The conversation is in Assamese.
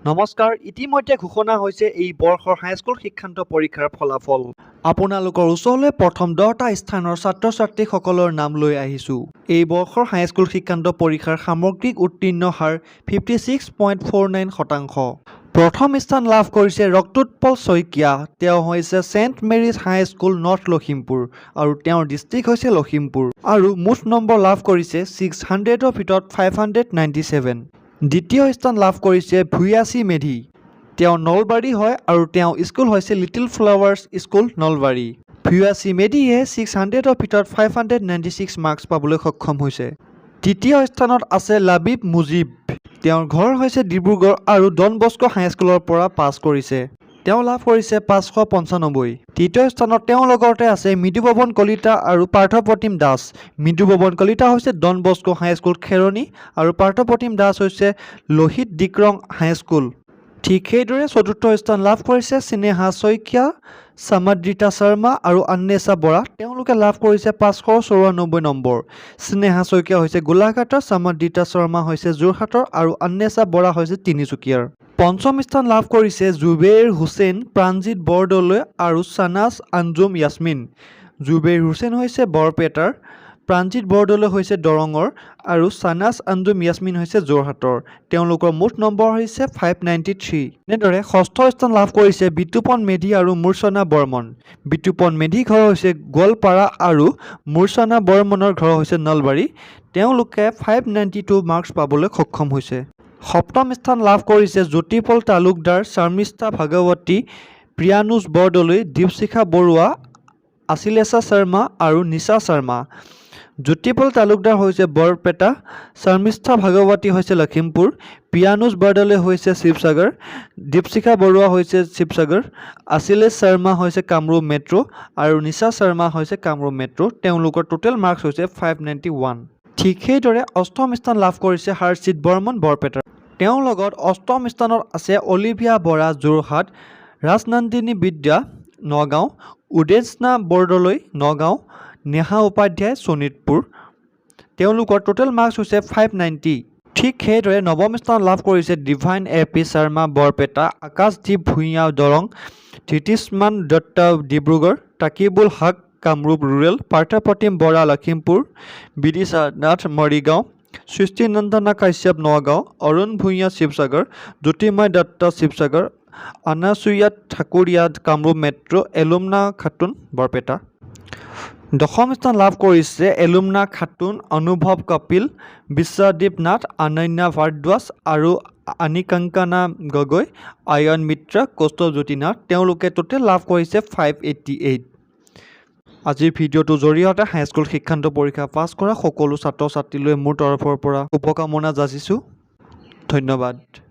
নমস্কাৰ ইতিমধ্যে ঘোষণা হৈছে এই বৰ্ষৰ হাইস্কুল শিক্ষান্ত পৰীক্ষাৰ ফলাফল আপোনালোকৰ ওচৰলৈ প্ৰথম 10টা স্থানৰ ছাত্ৰ-ছাত্ৰীসকলৰ নাম লৈ আহিছোঁ এই বৰ্ষৰ হাইস্কুল শিক্ষান্ত পৰীক্ষাৰ সামগ্ৰিক উত্তীৰ্ণ হাৰ 56.49% প্ৰথম স্থান লাভ কৰিছে ৰক্তোৎপল শইকীয়া তেওঁ হৈছে সেন্ট মেৰিজ হাই স্কুল নৰ্থ লখিমপুৰ আৰু তেওঁৰ ডিষ্ট্ৰিক্ট হৈছে লখিমপুৰ আৰু মুঠ নম্বৰ লাভ কৰিছে 600ৰ ভিতৰত 597 দ্বিতীয় স্থান লাভ কৰিছে ভূয়াসী মেধি তেওঁ নলবাৰী হয় আৰু তেওঁ স্কুল হৈছে লিটল ফ্লাৱাৰ্ছ স্কুল নলবাৰী ভূয়াসী মেধিয়ে 600ৰ ভিতৰত 596 মাৰ্কছ পাবলৈ সক্ষম হৈছে তৃতীয় স্থানত আছে লাবিব মুজিব তেওঁৰ ঘৰ হৈছে ডিব্ৰুগড় আৰু ডন বস্কো হাই স্কুলৰ পৰা পাছ কৰিছে তেওঁ লাভ কৰিছে 595 তৃতীয় স্থানত তেওঁৰ লগতে আছে মৃদুপৱন কলিতা আৰু পাৰ্থপ্ৰতিম দাস মৃদুপৱন কলিতা হৈছে ডন বস্কো হাই স্কুল খেৰণী আৰু পাৰ্থপ্ৰতিম দাস হৈছে লোহিত ডিক্ৰং হাই স্কুল ঠিক সেইদৰে চতুৰ্থ স্থান লাভ কৰিছে স্নেহা শইকীয়া সামাদ্ৰিতা শৰ্মা আৰু আন্নেছা বৰা তেওঁলোকে লাভ কৰিছে 594 নম্বৰ স্নেহা শইকীয়া হৈছে গোলাঘাটৰ সামাদ্ৰিতা শৰ্মা হৈছে যোৰহাটৰ আৰু আন্নেছা বৰা হৈছে তিনিচুকীয়াৰ পঞ্চম স্থান লাভ কৰিছে জুবেইৰ হুছেইন প্ৰাণজিৎ বৰদলৈ আৰু ছানাজ আঞ্জুম ইয়াছমিন জুবেইৰ হুছেইন হৈছে বৰপেটাৰ প্ৰাণজিৎ বৰদলৈ হৈছে দৰঙৰ আৰু ছানাজ আঞ্জুম ইয়াছমিন হৈছে যোৰহাটৰ তেওঁলোকৰ মুঠ নম্বৰ হৈছে 593 এনেদৰে ষষ্ঠ স্থান লাভ কৰিছে বিতুপন মেধি আৰু মূৰ্ছনা বৰ্মন বিতুপন মেধি ঘৰ হৈছে গোৱালপাৰা আৰু মূৰ্ছনা বৰ্মনৰ ঘৰ হৈছে নলবাৰী তেওঁলোকে 592 মাৰ্কছ পাবলৈ সক্ষম হৈছে সপ্তম স্থান লাভ কৰিছে জ্যোতিপল তালুকদাৰ শৰ্মিষ্ঠা ভাগৱতী প্ৰিয়ানুজ বৰদলৈ দীপশিখা বৰুৱা আশিলেছা শৰ্মা আৰু নিশা শৰ্মা জ্যোতিপল তালুকদাৰ হৈছে বৰপেটা শৰ্মিষ্ঠা ভাগৱতী হৈছে লখিমপুৰ প্ৰিয়ানুজ বৰদলৈ হৈছে শিৱসাগৰ দীপশিখা বৰুৱা হৈছে শিৱসাগৰ আশিলেশ শৰ্মা হৈছে কামৰূপ মেট্ৰ' আৰু নিশা শৰ্মা হৈছে কামৰূপ মেট্ৰ' তেওঁলোকৰ টোটেল মাৰ্কছ হৈছে 591 ঠিক সেইদৰে অষ্টম স্থান লাভ কৰিছে হৰ্ষিত বৰ্মন বৰপেটাৰ তেওঁৰ লগত অষ্টম স্থানত আছে অলিভিয়া বৰা যোৰহাট ৰাজনন্দিনী বিদ্যা নগাঁও উদেশনা বৰদলৈ নগাঁও নেহা উপাধ্যায় শোণিতপুৰ তেওঁলোকৰ টোটেল মাৰ্কছ হৈছে 590 ঠিক সেইদৰে নৱম স্থান লাভ কৰিছে ডিভাইন এপি শৰ্মা বৰপেটা আকাশদ্বীপ ভূঞা দৰং ধৃতিষ্মান দত্ত ডিব্ৰুগড় তাকিবুল হক কামৰূপ ৰুৰেল পাৰ্থপ্ৰতিম বৰা লখিমপুৰ বিদিশা নাথ মৰিগাঁও সৃষ্টিনন্দনা কাশ্যপ নগাঁও অৰুণ ভূঞা শিৱসাগৰ জ্যোতিৰ্ময় দত্ত শিৱসাগৰ আনাসুয়া ঠাকুৰীয়া কামৰূপ মেট্ৰ' এলুমনা খাতুন বৰপেটা দশম স্থান লাভ কৰিছে এলুমনা খাতুন অনুভৱ কপিল বিশ্বদ্বীপ নাথ অনন্যা ভাৰদ্বাজ আৰু আনিকাংকানা গগৈ আয়ন মিত্ৰ কৌস্তভজ্যোতি নাথ তেওঁলোকে টোটেল লাভ কৰিছে 588 আজিৰ ভিডিঅ'টোৰ জৰিয়তে হাইস্কুল শিক্ষান্ত পৰীক্ষা পাছ কৰা সকলো ছাত্ৰ ছাত্ৰীলৈ মোৰ তৰফৰ পৰা শুভকামনা যাচিছোঁ ধন্যবাদ।